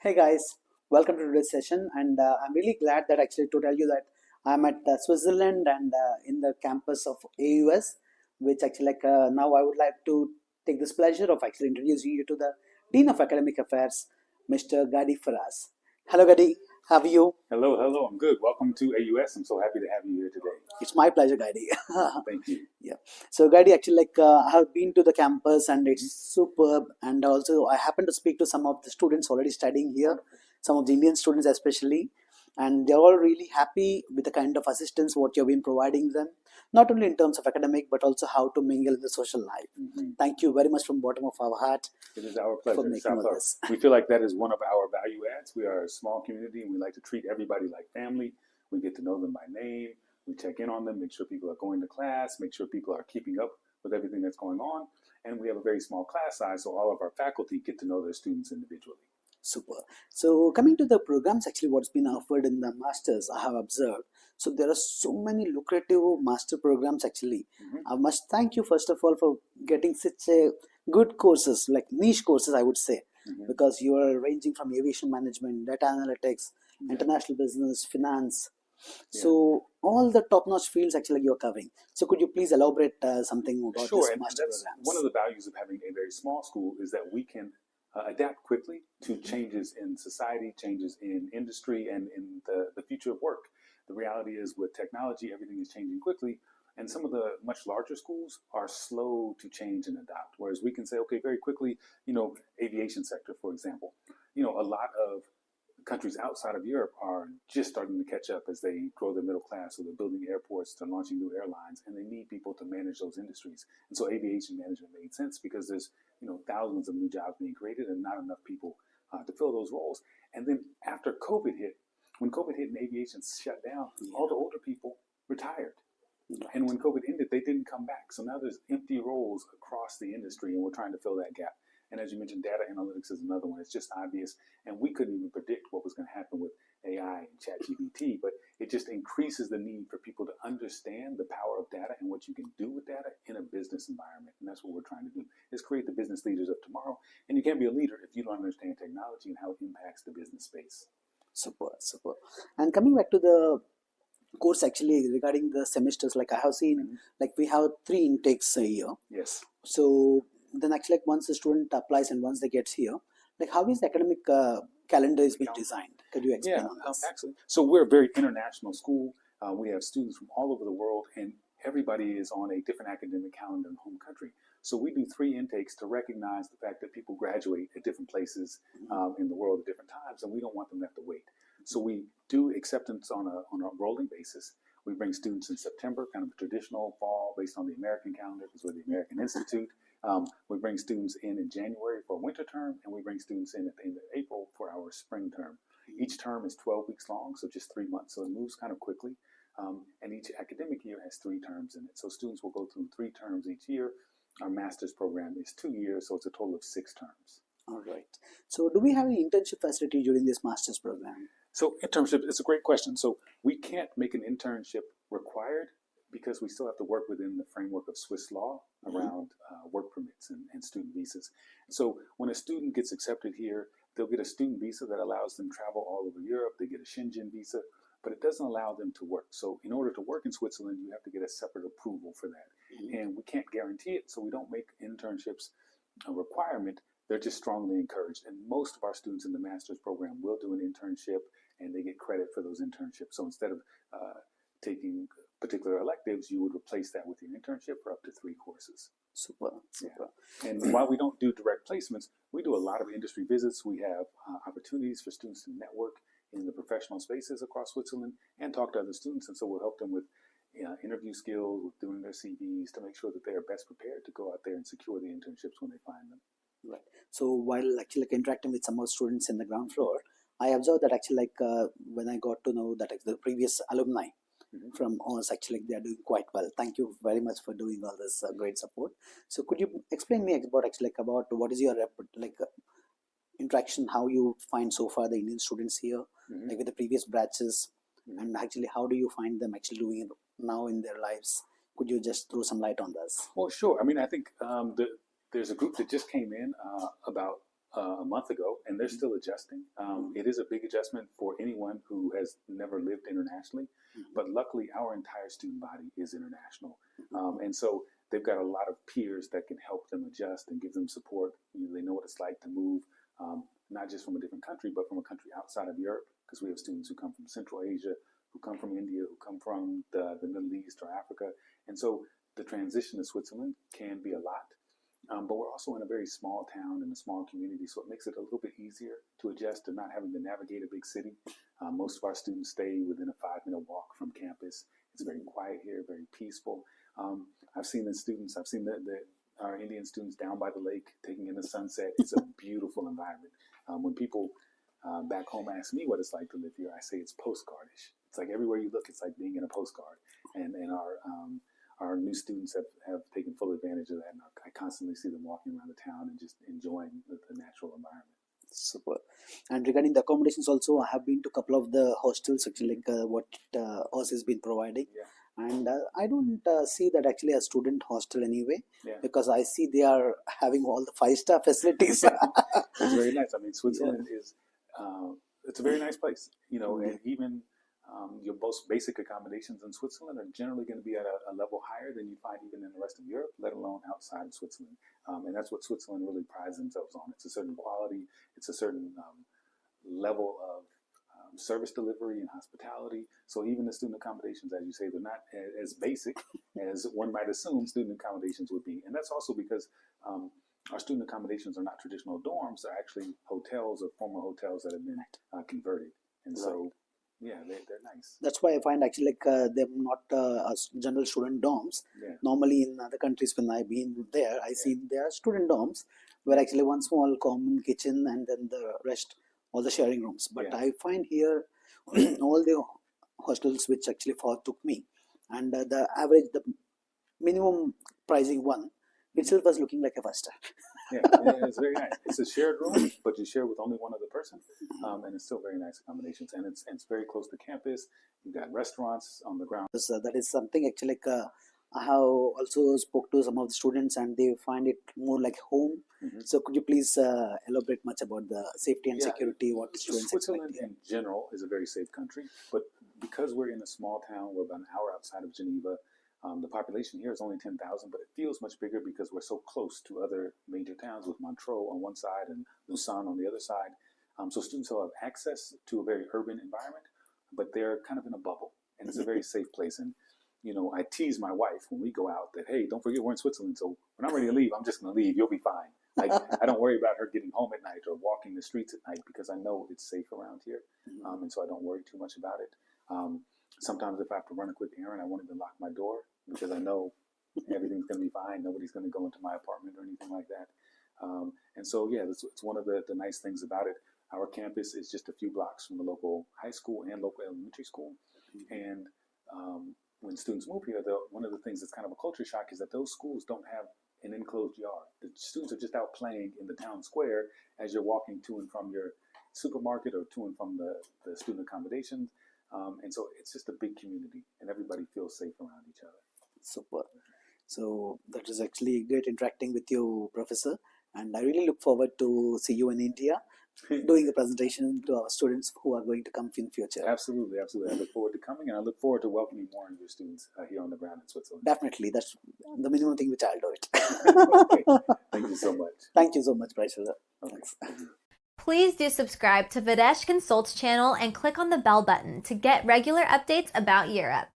Hey guys, welcome to today's session, and I'm really glad that actually to tell you that I'm at Switzerland and in the campus of AUS, which actually now I would like to take this pleasure of actually introducing you to the Dean of Academic Affairs, Mr. Gadi Faraz. Hello, Gadi. How are you? Hello, hello. I'm good. Welcome to AUS. I'm so happy to have you here today. It's my pleasure, Gadi. Thank you. Yeah. So, Gadi, actually, I have been to the campus and it's Mhm. superb. And also, I happen to speak to some of the students already studying here, some of the Indian students especially, and they're all really happy with the kind of assistance what you've been providing them, not only in terms of academic but also how to mingle in the social life. Mhm. Thank you very much from bottom of our heart It is our for pleasure. It's making our all pleasure. this. We feel like that is one of our value adds. We are a small community and we like to treat everybody like family. We get to know them by name. We check in on them, make sure people are going to class, make sure people are keeping up with everything that's going on. And we have a very small class size, so all of our faculty get to know their students individually. Super. So coming to the programs, actually what's been offered in the masters, I have observed. So there are so many lucrative master programs actually. Mhm. I must thank you first of all for getting such a good courses, like niche courses, I would say, Mhm. because you are ranging from aviation management, data analytics, Yeah. international business, finance. Yeah. So all the top-notch fields actually you're covering. So could you please elaborate something about Sure, this and master that's one of programs? the values of having a very small school is that we can adapt quickly to changes in society, changes in industry, and in the future of work. The reality is, with technology, everything is changing quickly, and some of the much larger schools are slow to change and adapt. Whereas we can say, okay, very quickly, aviation sector, for example, a lot of countries outside of Europe are just starting to catch up as they grow their middle class. So they're building airports, they're launching new airlines, and they need people to manage those industries. And so aviation management made sense because there's thousands of new jobs being created and not enough people to fill those roles. And then after COVID hit, when COVID hit and aviation shut down, all the Yeah, older people retired. And right. when COVID ended, they didn't come back. So now there's empty roles across the industry, and we're trying to fill that gap. And as you mentioned, data analytics is another one. It's just obvious, and we couldn't even predict what was going to happen with AI and ChatGPT, but it just increases the need for people to understand the power of data and what you can do with data in a business environment. And that's what we're trying to do, is create the business leaders of tomorrow. And you can't be a leader if you don't understand technology and how it impacts the business space. Super, super. And coming back to the course actually regarding the semesters, like I have seen, Mm-hmm. like we have three intakes a year. Yes. So then actually like once the student applies and once they get here, like how is the academic calendar is being designed? Could you explain Yeah, on this? actually. So we're a very international school. We have students from all over the world, and everybody is on a different academic calendar in home country. So we do three intakes to recognize the fact that people graduate at different places in the world at different times, and we don't want them to have to wait. So we do acceptance on a rolling basis. We bring students in September, kind of a traditional fall based on the American calendar, because we're the American Institute. We bring students in January for winter term, and we bring students in at the end of April for our spring term. Each term is 12 weeks long, so just 3 months, so it moves kind of quickly. And each academic year has three terms in it. So students will go through three terms each year. Our master's program is 2 years, so it's a total of 6 terms. All right. So do we have any internship facility during this master's program? So internship is a great question. So we can't make an internship required because we still have to work within the framework of Swiss law around work permits and student visas. So when a student gets accepted here, they'll get a student visa that allows them to travel all over Europe. They get a Schengen visa, but it doesn't allow them to work. So in order to work in Switzerland, you have to get a separate approval for that. And we can't guarantee it, so we don't make internships a requirement. They're just strongly encouraged. And most of our students in the master's program will do an internship and they get credit for those internships. So instead of taking particular electives, you would replace that with your internship for up to 3 courses. Super, super. Yeah. And while we don't do direct placements, we do a lot of industry visits. We have opportunities for students to network in the professional spaces across Switzerland and talk to other students. And so we'll help them with interview skills, with doing their CVs to make sure that they are best prepared to go out there and secure the internships when they find them. Right. So while actually like interacting with some of students in the ground floor, I observed that actually when I got to know that the previous alumni Mm-hmm. from us actually they are doing quite well. Thank you very much for doing all this great support. So could you explain me about actually about what is your interaction, how you find so far the Indian students here, Mm-hmm. like with the previous batches, Mm-hmm. and actually how do you find them actually doing it now in their lives? Could you just throw some light on this? Well, sure. I mean, I think there's a group that just came in about a month ago, and they're still adjusting. It is a big adjustment for anyone who has never lived internationally, but luckily our entire student body is international. And so they've got a lot of peers that can help them adjust and give them support. They know what it's like to move, not just from a different country, but from a country outside of Europe, because we have students who come from Central Asia, who come from India, who come from the Middle East or Africa. And so the transition to Switzerland can be a lot. But we're also in a very small town and a small community, so it makes it a little bit easier to adjust to not having to navigate a big city. Most of our students stay within a 5-minute walk from campus. It's very quiet here, very peaceful. I've seen our Indian students down by the lake taking in the sunset. It's a beautiful environment. When people back home ask me what it's like to live here, I say it's postcardish. It's like everywhere you look, it's like being in a postcard. And our new students have taken full advantage of that. And I constantly see them walking around the town and just enjoying the natural environment. Super. And regarding the accommodations also, I have been to a couple of the hostels, actually, like what OS has been providing. Yeah. And I don't see that actually a student hostel anyway, Yeah. because I see they are having all the 5-star facilities. It's very nice. I mean, Switzerland is, it's a very nice place, and even your most basic accommodations in Switzerland are generally going to be at a level higher than you find even in the rest of Europe, let alone outside of Switzerland. And that's what Switzerland really prides themselves on. It's a certain quality, it's a certain level of service delivery and hospitality. So even the student accommodations, as you say, they're not as basic as one might assume student accommodations would be. And that's also because our student accommodations are not traditional dorms. They're actually hotels or former hotels that have been converted. And so, yeah, they're nice. That's why I find actually like they're not general student dorms. Yeah. Normally in other countries when I've been there, I see there are student dorms where actually one small common kitchen and then the rest, all the sharing rooms. But Yeah. I find here all the hostels which actually took me, and the average, the minimum pricing one itself was looking like a 5-star. Yeah, it's very nice. It's a shared room, but you share with only one other person, and it's still very nice accommodations. And it's very close to campus. You've got restaurants on the ground. So that is something actually like I have also spoke to some of the students and they find it more like home. So could you please elaborate much about the safety and security, what students Switzerland expect? in general is a very safe country, but because we're in a small town, we're about an hour outside of Geneva. The population here is only 10,000, but it feels much bigger because we're so close to other major towns with Montreux on one side and Lausanne on the other side. So students will have access to a very urban environment, but they're kind of in a bubble, and it's a very safe place. And I tease my wife when we go out that, hey, don't forget we're in Switzerland, so when I'm ready to leave, I'm just going to leave. You'll be fine. I don't worry about her getting home at night or walking the streets at night because I know it's safe around here, and so I don't worry too much about it. Sometimes if I have to run a quick errand, I won't even lock my door because I know everything's going to be fine. Nobody's going to go into my apartment or anything like that. And so, yeah, it's one of the nice things about it. Our campus is just a few blocks from the local high school and local elementary school. And when students move here, one of the things that's kind of a culture shock is that those schools don't have an enclosed yard. The students are just out playing in the town square as you're walking to and from your supermarket or to and from the student accommodations. And so it's just a big community and everybody feels safe around each other. Super. So that is actually great interacting with you, Professor. And I really look forward to see you in India doing the presentation to our students who are going to come in future. Absolutely, absolutely. I look forward to coming, and I look forward to welcoming more of your students here on the ground in Switzerland. Definitely. That's the minimum thing which I'll do it. Okay. Thank you so much. Thank you so much, Professor. Okay. Thanks. Please do subscribe to Videsh Consult's channel and click on the bell button to get regular updates about Europe.